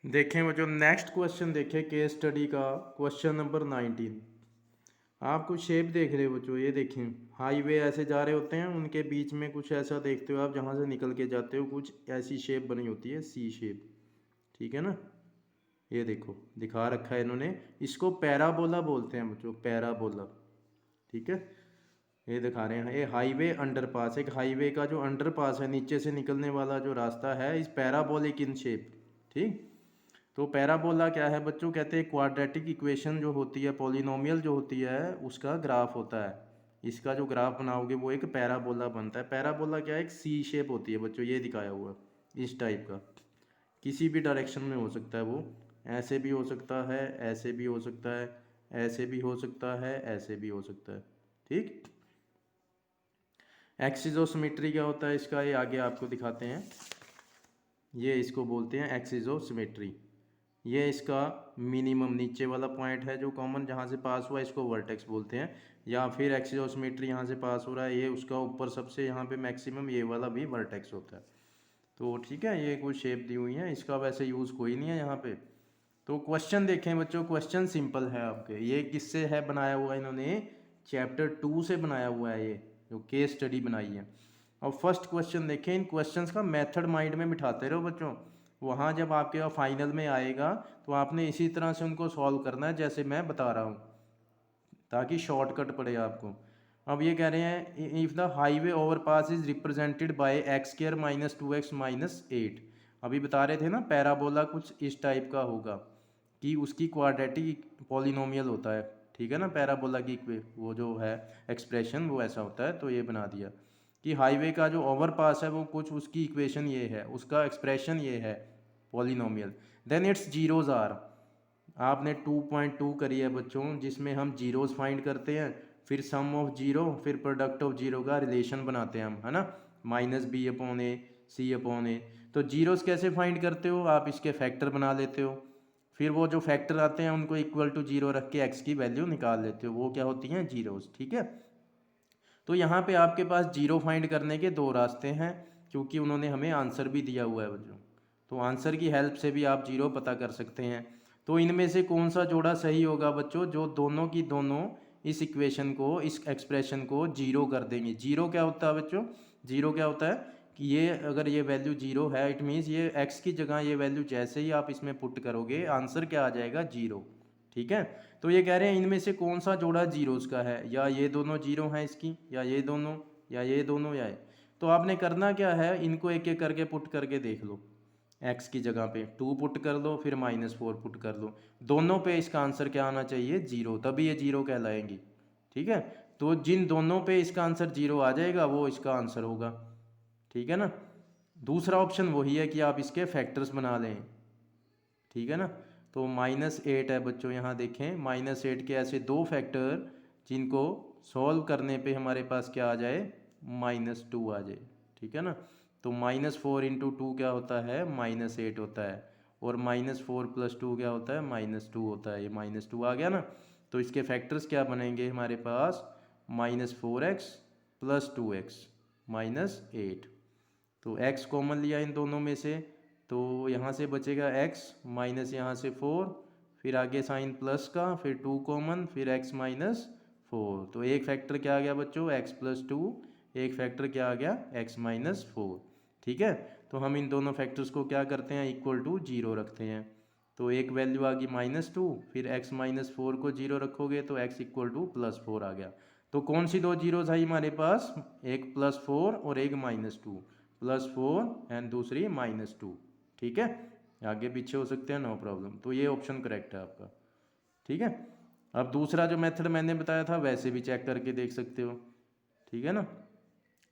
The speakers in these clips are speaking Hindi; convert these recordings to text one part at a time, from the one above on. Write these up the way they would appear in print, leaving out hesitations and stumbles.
देखें वो जो नेक्स्ट क्वेश्चन देखें केस स्टडी का क्वेश्चन नंबर 19। आप कुछ शेप देख रहे हो बच्चों, ये देखें हाईवे ऐसे जा रहे होते हैं, उनके बीच में कुछ ऐसा देखते हो आप, जहाँ से निकल के जाते हो कुछ ऐसी शेप बनी होती है, सी शेप। ठीक है ना, ये देखो दिखा रखा है इन्होंने, इसको पैराबोला बोलते हैं बच्चों, पैराबोला। ठीक है, ये दिखा रहे हैं, ये हाईवे अंडरपास, एक हाईवे का जो अंडरपास है नीचे से निकलने वाला जो रास्ता है इस पैराबोलिक इन शेप। ठीक, तो पैराबोला क्या है बच्चों, कहते हैं क्वाड्रेटिक इक्वेशन जो होती है, पॉलिनोमियल जो होती है उसका ग्राफ होता है। इसका जो ग्राफ बनाओगे वो एक पैराबोला बनता है। पैराबोला क्या है, एक सी शेप होती है बच्चों, ये दिखाया हुआ है इस टाइप का, किसी भी डायरेक्शन में हो सकता है वो, ऐसे भी हो सकता है, ऐसे भी हो सकता है, ऐसे भी हो सकता है, ऐसे भी हो सकता है। ठीक, एक्सिस ऑफ सिमेट्री क्या होता है इसका, ये आगे आपको दिखाते हैं। ये इसको बोलते हैं एक्सिस ऑफ सिमेट्री। ये इसका मिनिमम नीचे वाला पॉइंट है जो कॉमन जहाँ से पास हुआ, इसको वर्टेक्स बोलते हैं। या फिर एक्सिस ऑफ सिमेट्री यहाँ से पास हो रहा है, ये उसका ऊपर सबसे यहाँ पे मैक्सिमम, ये वाला भी वर्टेक्स होता है। तो ठीक है, ये कुछ शेप दी हुई है, इसका वैसे यूज़ कोई नहीं है यहाँ पे। तो क्वेश्चन देखें बच्चों, क्वेश्चन सिंपल है आपके, ये किससे है बनाया हुआ, इन्होंने चैप्टर 2 से बनाया हुआ है, ये जो केस स्टडी बनाई है। और फर्स्ट क्वेश्चन देखें, इन क्वेश्चंस का मेथड माइंड में बिठाते रहो बच्चों, वहाँ जब आपके फाइनल में आएगा तो आपने इसी तरह से उनको सॉल्व करना है जैसे मैं बता रहा हूँ, ताकि शॉर्टकट पड़े आपको। अब ये कह रहे हैं if the highway overpass is represented by x square minus 2x minus 8। अभी बता रहे थे ना पैराबोला कुछ इस टाइप का होगा कि उसकी क्वाड्रेटिक पॉलिनोमियल होता है। ठीक है ना, पैराबोला की वो जो है एक्सप्रेशन वो ऐसा होता है। तो ये बना दिया कि हाईवे का जो ओवरपास है वो कुछ उसकी इक्वेशन ये है, उसका एक्सप्रेशन ये है polynomial. Then its zeros are, आपने 2.2 करी है बच्चों, जिसमें हम जीरोस फाइंड करते हैं, फिर सम ऑफ जीरो, फिर प्रोडक्ट ऑफ जीरो का रिलेशन बनाते हैं हम, है ना, माइनस बी अपॉन ए सी अपॉन ए। तो जीरोस कैसे फाइंड करते हो, आप इसके फैक्टर बना लेते हो, फिर वो जो फैक्टर आते हैं उनको इक्वल टू जीरो रख के एक्स की वैल्यू निकाल लेते हो, वो क्या होती हैं, जीरोस। ठीक है, तो यहाँ पे आपके पास जीरो फाइंड करने के दो रास्ते हैं, क्योंकि उन्होंने हमें आंसर भी दिया हुआ है बच्चों, तो आंसर की हेल्प से भी आप जीरो पता कर सकते हैं। तो इनमें से कौन सा जोड़ा सही होगा बच्चों, जो दोनों की दोनों इस इक्वेशन को, इस एक्सप्रेशन को जीरो कर देंगे। जीरो क्या होता है बच्चों, जीरो क्या होता है कि ये अगर ये वैल्यू जीरो है, इट मीन्स ये एक्स की जगह ये वैल्यू जैसे ही आप इसमें पुट करोगे आंसर क्या आ जाएगा, जीरो। ठीक है, तो ये कह रहे हैं इनमें से कौन सा जोड़ा जीरोस का है, या ये दोनों जीरो हैं इसकी, या ये दोनों, या ये दोनों, या ये। तो आपने करना क्या है, इनको एक एक करके पुट करके देख लो। एक्स की जगह पे 2 पुट कर लो, फिर -4 पुट कर लो, दोनों पे इसका आंसर क्या आना चाहिए, जीरो, तभी ये जीरो कहलाएंगी। ठीक है, तो जिन दोनों पे इसका आंसर जीरो आ जाएगा वो इसका आंसर होगा। ठीक है ना, दूसरा ऑप्शन वही है कि आप इसके फैक्टर्स बना लें। ठीक है ना, तो -8 है बच्चों, यहाँ देखें -8 के ऐसे दो फैक्टर जिनको सॉल्व करने पे हमारे पास क्या आ जाए, -2 आ जाए। ठीक है ना, तो -4 इंटू टू क्या होता है, -8 होता है, और -4 + 2 क्या होता है, -2 होता है, ये -2 आ गया ना। तो इसके फैक्टर्स क्या बनेंगे हमारे पास, -4x + 2x -8। तो x कॉमन लिया इन दोनों में से, तो यहाँ से बचेगा x माइनस यहाँ से 4, फिर आगे साइन प्लस का, फिर 2 कॉमन, फिर x -4। तो एक फैक्टर क्या आ गया बच्चों, x + 2, एक फैक्टर क्या आ गया, x -4। ठीक है, तो हम इन दोनों फैक्टर्स को क्या करते हैं, इक्वल टू जीरो रखते हैं। तो एक वैल्यू आ गई -2, फिर x -4 को जीरो रखोगे तो x = +4 आ गया। तो कौन सी दो जीरोज आई हमारे पास, एक +4 और एक -2, +4 एंड दूसरी -2। ठीक है, आगे पीछे हो सकते हैं, नो प्रॉब्लम। तो ये ऑप्शन करेक्ट है आपका। ठीक है, अब दूसरा जो मेथड मैंने बताया था वैसे भी चेक करके देख सकते हो। ठीक है ना,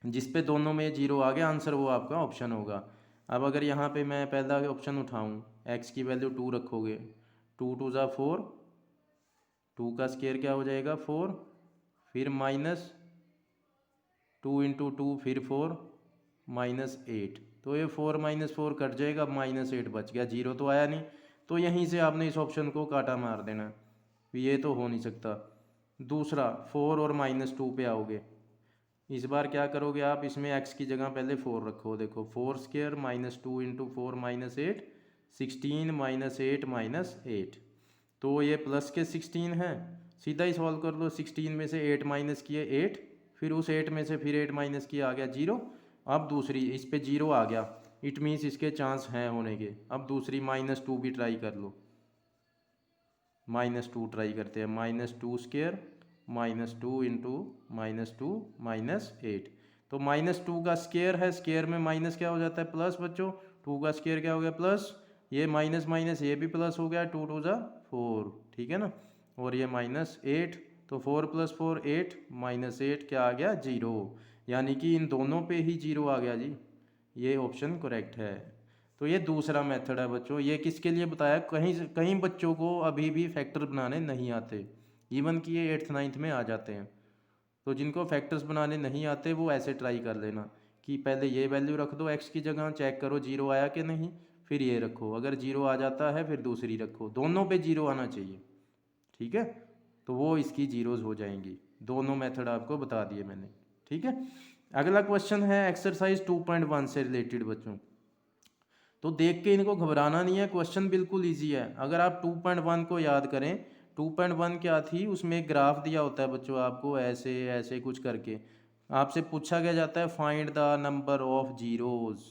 जिस पे दोनों में जीरो आ गया आंसर वो आपका ऑप्शन होगा। अब अगर यहाँ पे मैं पहला ऑप्शन उठाऊँ, एक्स की वैल्यू 2 रखोगे, 2 2 ज़ा 4, 2 का स्क्वायर क्या हो जाएगा 4, फिर -2 इंटू 2 फिर 4 -8। तो ये 4 -4 कट जाएगा, -8 बच गया, जीरो तो आया नहीं। तो यहीं से आपने इस ऑप्शन को काटा मार देना, ये तो हो नहीं सकता। दूसरा 4 और -2 पे आओगे, इस बार क्या करोगे आप, इसमें x की जगह पहले 4 रखो, देखो 4 स्क्वायर -2 इंटू 4 -8 16 माइनस 8 माइनस 8, तो ये प्लस के 16 है, सीधा ही सॉल्व कर लो। 16 में से 8 माइनस किए 8, फिर उस 8 में से फिर 8 माइनस किया आ गया 0। अब दूसरी इस पे 0 आ गया, इट मीन्स इसके चांस हैं होने के। अब दूसरी -2 भी ट्राई कर लो, -2 ट्राई करते हैं। -2 स्क्वायर -2 इंटू -2 -8, तो -2 का स्क्वायर है, स्क्वायर में माइनस क्या हो जाता है प्लस बच्चों, 2 का स्क्वायर क्या हो गया प्लस, ये माइनस माइनस ये भी प्लस हो गया, 2 2 4, ठीक है ना। और ये -8, तो 4 + 4 8, -8 क्या आ गया 0, यानी कि इन दोनों पे ही 0 आ गया जी, ये ऑप्शन करेक्ट है। तो ये दूसरा मेथड है बच्चों। ये किसके लिए बताया, कहीं कहीं बच्चों को अभी भी फैक्टर बनाने नहीं आते, इवन कि ये 8th 9th में आ जाते हैं। तो जिनको फैक्टर्स बनाने नहीं आते वो ऐसे ट्राई कर लेना कि पहले ये वैल्यू रख दो x की जगह, चेक करो 0 आया कि नहीं, फिर ये रखो, अगर 0 आ जाता है फिर दूसरी रखो, दोनों पे 0 आना चाहिए, ठीक है। तो वो इसकी जीरोज़ हो जाएंगी। दोनों मेथड आपको बता दिए मैंने, ठीक है। अगला क्वेश्चन है एक्सरसाइज 2.1 से रिलेटेड बच्चों। तो देख के इनको घबराना नहीं है, क्वेश्चन बिल्कुल इजी है। अगर आप 2.1 को याद करें, 2.1 क्या थी, उसमें एक ग्राफ दिया होता है बच्चों आपको, ऐसे ऐसे कुछ करके आपसे पूछा गया जाता है find the number of zeros.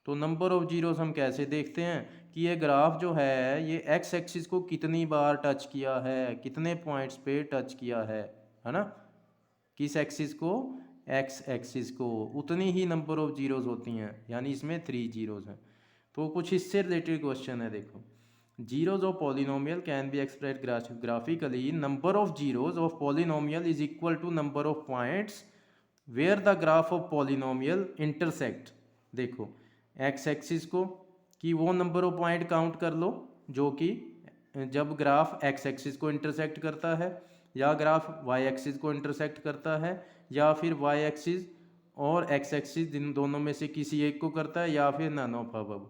तो नंबर ऑफ जीरोज़ हम कैसे देखते हैं कि ये ग्राफ जो है ये एक्स एक्सिस को कितनी बार टच किया है, कितने पॉइंट्स पे टच किया है ना। किस एक्सिस को, एक्स एक्सिस को, उतनी ही नंबर ऑफ जीरोज़ होती हैं, यानी इसमें 3 जीरोज़ हैं। तो कुछ इससे रिलेटेड क्वेश्चन है, देखो। Zeros of polynomial can be express graphically, number of zeros of polynomial is equal to number of points where the graph of polynomial intersect. देखो एक्स एक्सिस को कि वो नंबर ऑफ पॉइंट काउंट कर लो जो कि जब ग्राफ एक्स एक्सिस को इंटरसेक्ट करता है, या ग्राफ वाई एक्सिस को इंटरसेक्ट करता है, या फिर वाई एक्सिस और एक्स एक्सिस इन दोनों में से किसी एक को करता है, या फिर नन ऑफ अबव।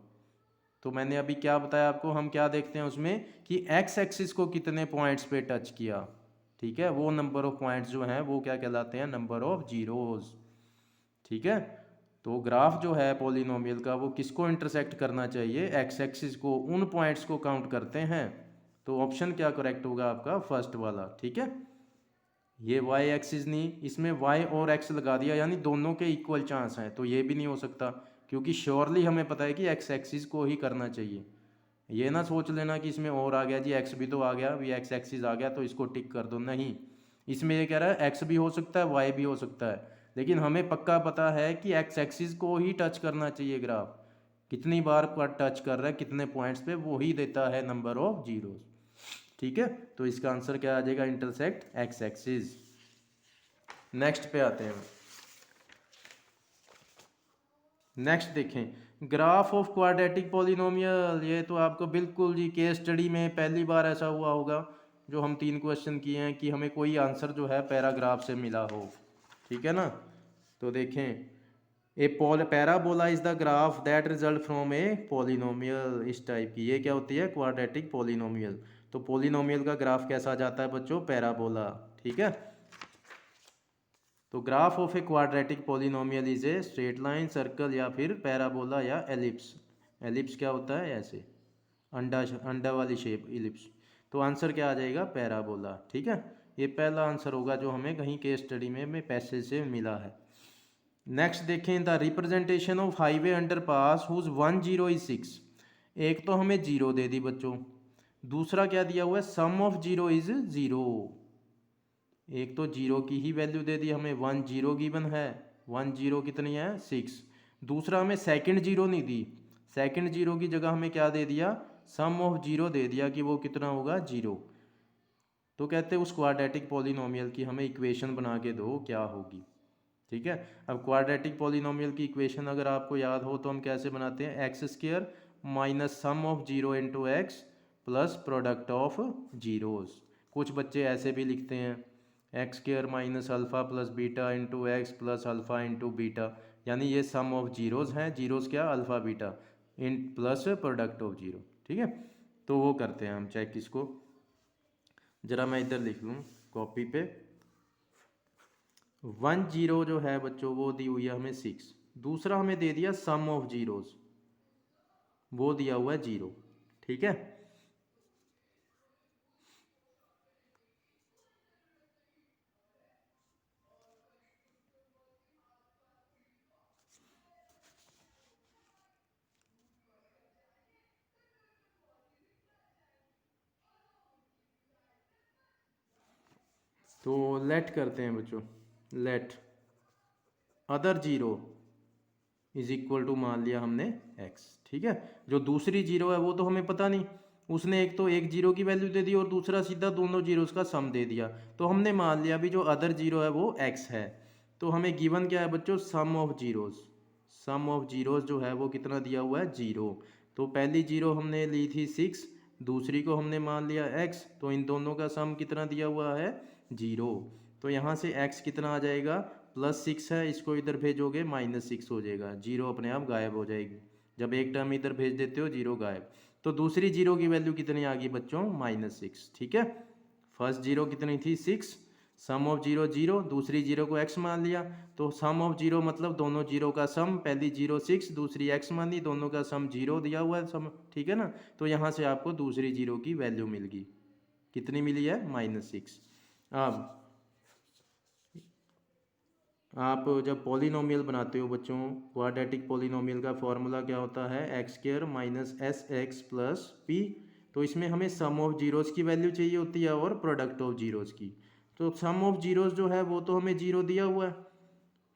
तो मैंने अभी क्या बताया आपको, हम क्या देखते हैं उसमें कि एक्स एक्सिस को कितने पॉइंट्स पे टच किया, ठीक है। वो नंबर ऑफ पॉइंट्स जो हैं वो क्या कहलाते हैं, नंबर ऑफ जीरोज़, ठीक है। तो ग्राफ जो है पॉलिनोमियल का वो किसको इंटरसेक्ट करना चाहिए, एक्स एक्सिस को, उन पॉइंट्स को काउंट करते हैं। तो ऑप्शन क्या करेक्ट होगा आपका, फर्स्ट वाला, ठीक है। ये वाई एक्सिस नहीं, इसमें वाई और एक्स लगा दिया, यानी दोनों के इक्वल चांस हैं, तो ये भी नहीं हो सकता, क्योंकि श्योरली हमें पता है कि एक्स एक्सिस को ही करना चाहिए। ये ना सोच लेना कि इसमें और आ गया जी, एक्स भी तो आ गया, भी एक्स एक्सिस आ गया तो इसको टिक कर दो, नहीं। इसमें ये कह रहा है एक्स भी हो सकता है, वाई भी हो सकता है, लेकिन हमें पक्का पता है कि एक्स एक्सिस को ही टच करना चाहिए ग्राफ। कितनी बार पर टच कर रहा है, कितने पॉइंट्स पे, वो ही देता है नंबर ऑफ जीरोज़, ठीक है। तो इसका आंसर क्या आ जाएगा, इंटरसेक्ट एक्स एक्सिस। नेक्स्ट पे आते हैं, नेक्स्ट देखें ग्राफ ऑफ क्वाड्रेटिक पॉलिनोमियल। ये तो आपको बिल्कुल जी केस स्टडी में पहली बार ऐसा हुआ होगा, जो हम 3 क्वेश्चन किए हैं कि हमें कोई आंसर जो है पैराग्राफ से मिला हो, ठीक है ना। तो देखें, ए parabola is the graph that result from a polynomial, इस टाइप की ये क्या होती है, क्वाड्रेटिक पॉलिनोमियल। तो पॉलिनोमियल का ग्राफ कैसा जाता है बच्चों, पैराबोला, ठीक है। तो graph of a quadratic polynomial is a straight line, circle, या फिर पैराबोला या एलिप्स। एलिप्स क्या होता है, ऐसे अंडा अंडा वाली शेप, एलिप्स। तो आंसर क्या आ जाएगा, पैराबोला, ठीक है। ये पहला आंसर होगा जो हमें कहीं केस स्टडी में पैसेज से मिला है। नेक्स्ट देखें, the representation of highway underpass whose 1 0 is 6। एक तो हमें 0 दे दी बच्चों, दूसरा क्या दिया हुआ है, सम ऑफ 0 इज 0। एक तो 0 की ही वैल्यू दे दी हमें, 1 0 गिवन है, 1 0 कितनी है 6। दूसरा हमें सेकंड 0 नहीं दी, सेकंड 0 की जगह हमें क्या दे दिया, सम ऑफ 0 दे दिया कि वो कितना होगा 0। तो कहते हैं उस क्वाड्रेटिक पॉलिनोमियल की हमें इक्वेशन बना के दो, क्या होगी, ठीक है। अब क्वाड्रेटिक पॉलिनोमियल की इक्वेशन अगर आपको याद हो तो हम कैसे बनाते हैं, x square minus sum of 0 into x plus product of zeros. कुछ बच्चे ऐसे भी लिखते हैं, x square minus alpha plus beta into x plus alpha into beta, यानी ये सम ऑफ जीरोज़ हैं, जीरोज़ क्या, alpha beta in plus product of zero, ठीक है। तो वो करते हैं हम चेक इसको, ज़रा मैं इधर लिख लूँ कॉपी पे। 1 0 जो है बच्चों वो दी हुई है हमें 6, दूसरा हमें दे दिया सम ऑफ जीरोज़, वो दिया हुआ है 0। ठीक है, तो लेट करते हैं बच्चों। Let other zero is equal to मान लिया हमने x। ठीक है, जो दूसरी जीरो है वो तो हमें पता नहीं, उसने एक तो एक जीरो की वैल्यू दे दी और दूसरा सीधा दोनों जीरोस का सम दे दिया। तो हमने मान लिया भी जो अदर जीरो है वो x है। तो हमें गिवन क्या है बच्चों, sum of zeros. Sum of zeros जो है वो कितना दिया हुआ है, 0। तो पहली जीरो हमने ली थी 6, दूसरी को हमने मान लिया x, तो इन दोनों का सम कितना दिया हुआ है, 0। तो यहाँ से x कितना आ जाएगा, +6 है, इसको इधर भेजोगे -6 हो जाएगा, 0 अपने आप गायब हो जाएगी। जब एक टर्म इधर भेज देते हो 0 गायब। तो दूसरी जीरो की वैल्यू कितनी आ गई बच्चों, -6। ठीक है, फर्स्ट जीरो कितनी थी, 6, सम ऑफ जीरो 0, दूसरी जीरो को x मान लिया। तो सम ऑफ जीरो मतलब दोनों जीरो का सम, पहली जीरो 6, दूसरी x मानी, दोनों का सम 0 दिया हुआ है सम। ठीक है ना, तो यहाँ से आपको दूसरी जीरो की वैल्यू मिल गई, कितनी मिली है, -6। अब आप जब पॉलिनोमियल बनाते हो बच्चों, क्वाड्रेटिक पॉलिनोमियल का फॉर्मूला क्या होता है, x² - sx + p। तो इसमें हमें सम ऑफ जीरोस की वैल्यू चाहिए होती है और प्रोडक्ट ऑफ जीरोस की। तो सम ऑफ जीरोस जो है वो तो हमें 0 दिया हुआ है,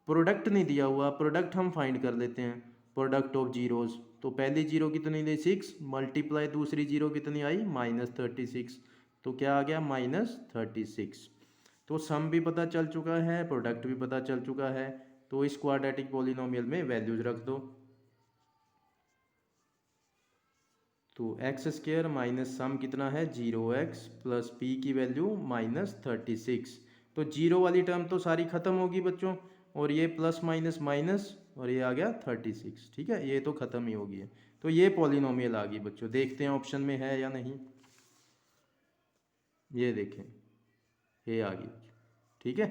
प्रोडक्ट नहीं दिया हुआ, प्रोडक्ट हम फाइंड कर लेते हैं। प्रोडक्ट ऑफ जीरोस, तो पहली जीरो कितनी थी, 6, मल्टीप्लाई दूसरी जीरो कितनी आई, -36। तो क्या आ गया, -36। तो सम भी पता चल चुका है, प्रोडक्ट भी पता चल चुका है। तो इस क्वाड्रेटिक पॉलिनोमियल में वैल्यूज रख दो। तो x² माइनस सम कितना है, 0x + p की वैल्यू -36। तो जीरो वाली टर्म तो सारी खत्म होगी बच्चों, और ये प्लस माइनस माइनस, और ये आ गया 36। ठीक है, ये तो खत्म ही होगी है। तो ये पॉलिनोमियल आ गई बच्चों, देखते हैं ऑप्शन में है या नहीं। ये देखें, ये आ गई। ठीक है,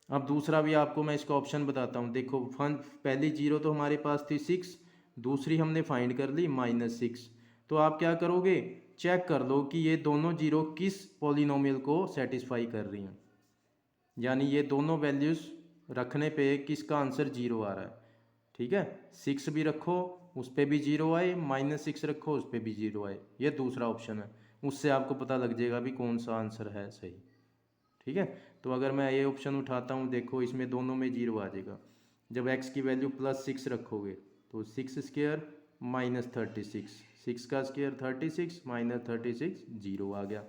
अब दूसरा भी आपको मैं इसका ऑप्शन बताता हूँ। देखो फन, पहली जीरो तो हमारे पास थी 6, दूसरी हमने फाइंड कर ली -6। तो आप क्या करोगे, चेक कर लो कि ये दोनों जीरो किस पॉलिनोमियल को सेटिस्फाई कर रही हैं, यानी ये दोनों वैल्यूज़ रखने पे किसका आंसर 0 आ रहा है। ठीक है, 6 भी रखो उस पर भी 0 आए, -6 रखो उस पर भी 0 आए, ये दूसरा ऑप्शन है। उससे आपको पता लग जाएगा भी कौन सा आंसर है सही। ठीक है, तो अगर मैं ये ऑप्शन उठाता हूँ, देखो इसमें दोनों में 0 आ जाएगा। जब x की वैल्यू +6 रखोगे तो 6² -36, 6 का स्क्वायर 36, -36 0 आ गया।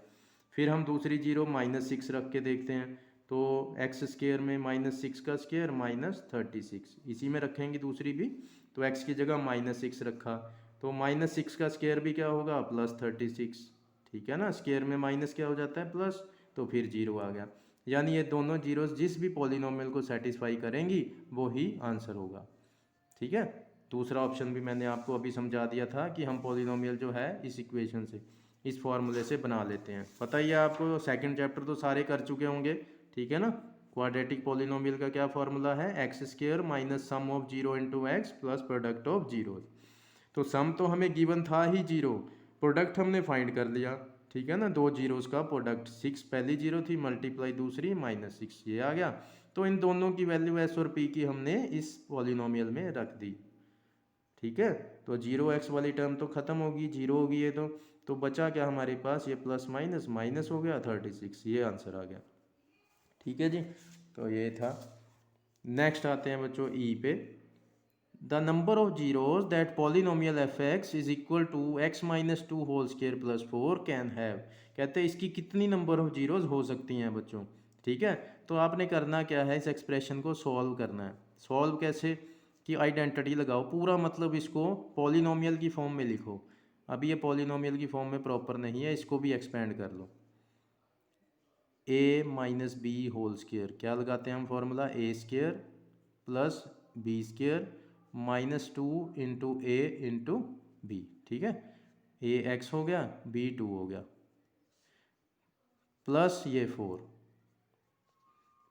फिर हम दूसरी जीरो -6 रख के देखते हैं, तो x² में -6 का स्क्वायर -36, इसी में रखेंगे दूसरी भी। तो x की जगह -6 रखा, तो -6 का स्क्वायर भी क्या होगा, +36। ठीक है ना, स्क्वायर में माइनस क्या हो जाता है, प्लस, तो फिर 0 आ गया। यानी ये दोनों जीरोस जिस भी पॉलिनोमियल को सेटिस्फाई करेंगी वो ही आंसर होगा। ठीक है, दूसरा ऑप्शन भी मैंने आपको अभी समझा दिया था कि हम पॉलिनोमियल जो है इस इक्वेशन से, इस फॉर्मूले से बना लेते हैं। पता ही है आपको, सेकंड चैप्टर तो सारे कर चुके होंगे। ठीक है ना, क्वाड्रेटिक पॉलिनोमियल का क्या फॉर्मूला है, x² minus sum of 0 × x plus product of zero. तो सम तो हमें गिवन था ही 0, प्रोडक्ट हमने फाइंड कर लिया। ठीक है ना, दो जीरोस का प्रोडक्ट, 6 पहली जीरो थी, मल्टीप्लाई दूसरी -6, ये आ गया। तो इन दोनों की वैल्यू s और p की हमने इस पॉलिनोमियल में रख दी। ठीक है, तो 0x वाली टर्म तो खत्म होगी, 0 होगी ये तो बचा क्या हमारे पास, ये प्लस माइनस माइनस हो गया 36, ये आंसर आ गया। ठीक है जी, तो ये था। नेक्स्ट आते हैं बच्चों ई पे। The number of zeros that polynomial f(x) is equal to x - 2 whole square plus 4 can have. कहते हैं इसकी कितनी नंबर ऑफ जीरोज हो सकती हैं बच्चों। ठीक है, तो आपने करना क्या है, इस एक्सप्रेशन को सॉल्व करना है। सॉल्व कैसे, कि आइडेंटिटी लगाओ, पूरा मतलब इसको पॉलिनोमियल की फॉर्म में लिखो। अभी ये पॉलिनोमियल की फॉर्म में प्रॉपर नहीं है, इसको भी एक्सपेंड कर लो। a - b होल स्क्वायर, क्या लगाते हैं हम formula, a² + b² -2 × a × b। ठीक है, ax हो गया, b2 हो गया, प्लस ये 4।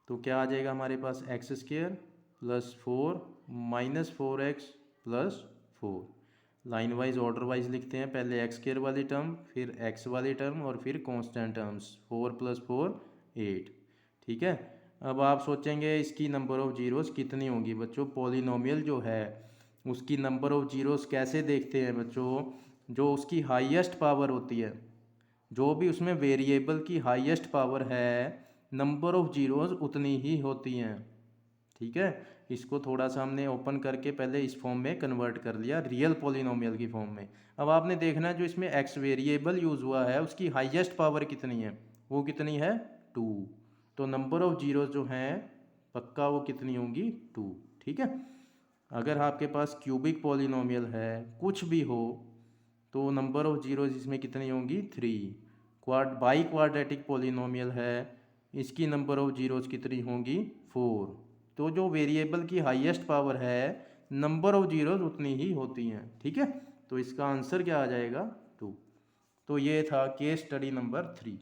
तो क्या आ जाएगा हमारे पास, x² + 4 - 4x + 4। Line wise order wise लिखते हैं। पहले एक्स स्क्वायर वाली टर्म, फिर एक्स वाली टर्म और फिर कांस्टेंट टर्म्स। 4 + 4 8। ठीक है। अब आप सोचेंगे इसकी नंबर ऑफ़ जीरोस कितनी होंगी बच्चों। पॉलिनोमियल जो है उसकी नंबर ऑफ़ जीरोस कैसे देखते हैं बच्चों, जो उसकी हाईएस्ट पावर होती है, जो भी उसमें वेरिएबल की हाईएस्ट पावर है, नंबर ऑफ़ जीरोस उतनी ही होती हैं। ठीक है। इसको थोड़ा सा हमने ओपन करके पहले इस फॉर्म में कन्वर्ट कर लिया, रियल पॉलिनोमियल की फॉर्म में। अब आपने देखना है जो इसमें एक्स वेरिएबल यूज़ हुआ है उसकी हाईएस्ट पावर कितनी है, वो कितनी है 2। तो नंबर ऑफ़ जीरो जो हैं पक्का वो कितनी होंगी 2। ठीक है। अगर आपके पास क्यूबिक पॉलिनोमियल है कुछ भी हो तो नंबर ऑफ़ जीरोज इसमें कितनी होंगी 3। बाई क्वाड्रेटिक पॉलिनोमियल है, इसकी नंबर ऑफ़ जीरोज कितनी होंगी 4। तो जो वेरिएबल की हाईएस्ट पावर है नंबर ऑफ़ जीरोज उतनी ही होती हैं। ठीक है। तो इसका आंसर क्या आ जाएगा 2। तो ये था केस स्टडी नंबर 3।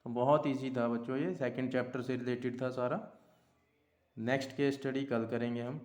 तो बहुत इजी था बच्चों, ये सेकंड चैप्टर से रिलेटेड था सारा। नेक्स्ट केस स्टडी कल करेंगे हम।